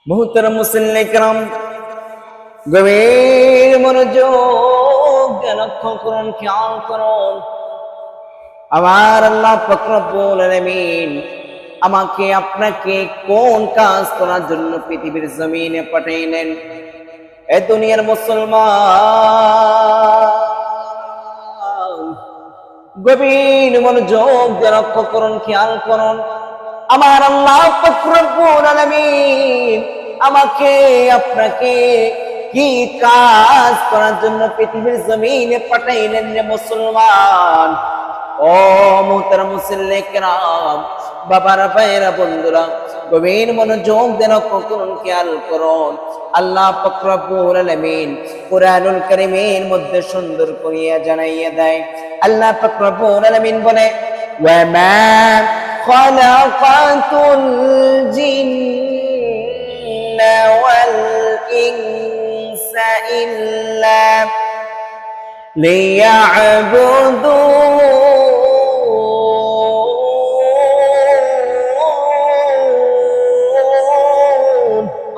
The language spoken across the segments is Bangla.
মুহতারাম মুসল্লি کرام, গভীর মনোযোগ দিয়ে লক্ষ্য করুন, খেয়াল করুন। আমার আল্লাহ পাক রব্বুল আলামিন আমাকে আপনাকে কোন কাজ করার জন্য পৃথিবীর জমিনে পাঠাইলেন? এ দুনিয়ার মুসলমান, গভীর মনোযোগ দিয়ে লক্ষ্য করুন, খেয়াল করুন। আমার আল্লাহ পাক রব্বুল আলামিন আমাকে আপনাকে কি কাজ করার জন্য পৃথিবীর জমিনে পাঠাইলেন রে মুসলমান? ও মুহতারাম মুসল্লি کرام, বাবারা, ভাইরা, বন্ধুরা, গভীর মনোযোগ দিয়ে লক্ষ্য করুন, খেয়াল করুন। আল্লাহ পাক রব্বুল আলামিন কুরআনুল কারীমের মধ্যে সুন্দর করিয়া জানাইয়া দেয়। আল্লাহ পাক রব্বুল আলামিন বলে, ওয়া মা খালাকাতুল জিন্না ওয়াল ইনসা ইল্লা লিয়াবুদুন।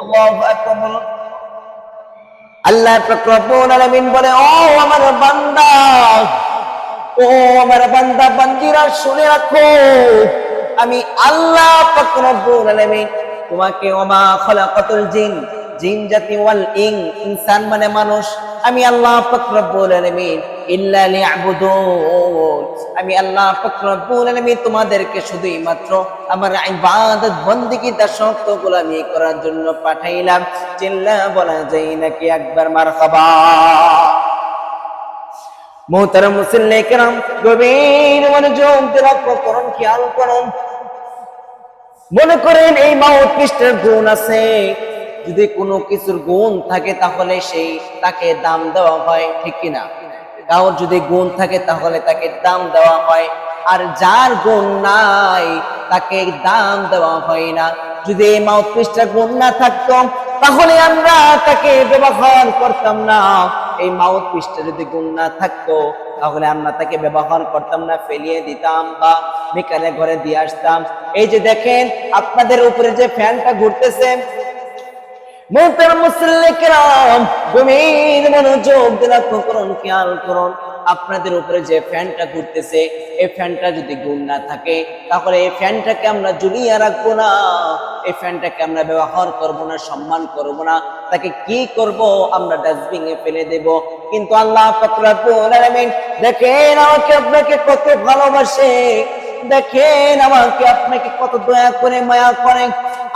আল্লাহু আকবার। আল্লাহ পাক রব্বুল আলামিন বলে, ও আমার বান্দা, ও আমার বান্দা বান্দিরা, শুনে রাখো, আমি আল্লাহ পাক রব্বুল আলামিন তোমাকে ওমা খালাকাতুল জিন, জিন জাতি, ওয়াল ইনসান মানে মানুষ, আমি আল্লাহ পাক রব্বুল আলামিন ইল্লা লিয়াবুদুন, আমি আল্লাহ পাক রব্বুল আলামিন তোমাদেরকে শুধুই মাত্র আমার ইবাদত বندگی দাসত্ব গোলামি করার জন্য পাঠাইলাম। চিল্লা বলা যায় নাকি একবার মারহাবা। মুহতারাম মুসল্লি کرام, গভীর মনোযোগ দিয়ে লক্ষ্য করুন, খেয়াল করুন। মনে করেন এই মাউথ পিসটার গুণ আছে, যদি কোনো কিছুর গুণ থাকে তাহলে সেই তাকে দাম দেওয়া হয়, ঠিক কিনা? কারোর যদি গুণ থাকে তাহলে তাকে দাম দেওয়া হয়, আর যার গুণ নাই তাকে দাম দেওয়া হয় না। যদি এই মাউথ পিসটার গুণ না থাকতো তাহলে আমরা তাকে ব্যবহার করতাম না। এই মাউথ পিসটা যদি গুণ না থাকতো তাহলে আমরা তাকে ব্যবহার করতাম না, ফেলিয়ে দিতাম বা বিকালে ঘরে দিয়ে আসতাম। এই যে দেখেন আপনাদের উপরে যে ফ্যানটা ঘুরতেছে, মুহতারাম মুসল্লি کرام, গভীর মনোযোগ দিয়ে লক্ষ্য করুন, খেয়াল করুন। আপনাদের উপরে যে ফ্যানটা ঘুরতেছে, এই ফ্যানটা যদি গুণ না থাকে তাহলে এই ফ্যানটাকে আমরা ঝুলিয়ে রাখবো না, এই ফ্যানটাকে আমরা ব্যবহার করব না, সম্মান করব না, তাকে কি করব? আমরা ডাস্টবিনে ফেলে দেব। কিন্তু আল্লাহ পাক রব্বুল আলামিন দেখেন আমাকে আপনাকে কত ভালোবাসে, দেখেন আমাকে আপনাকে কত দয়া করে, মায়া করে।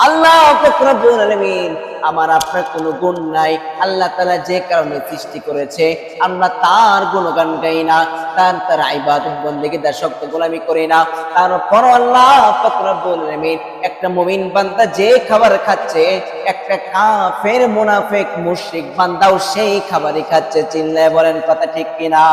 আল্লাহ পাক রব্বুল আলামিন আমার আপনার কোনো গুণ নাই, আল্লাহ তাআলা যে কারণে সৃষ্টি করেছে আমরা তার গুণগান গাই না, তার ইবাদত বندگی দাসত্ব গোলামি করি না। তারপর আল্লাহ পাক রব্বুল আলামিন একটা মুমিন বান্দা যে খাবার খাচ্ছে, একটা কাফের মুনাফিক মুশরিক বান্দাও সেই খাবারই খাচ্ছে। চিল্লায় বলেন কথা ঠিক কিনা?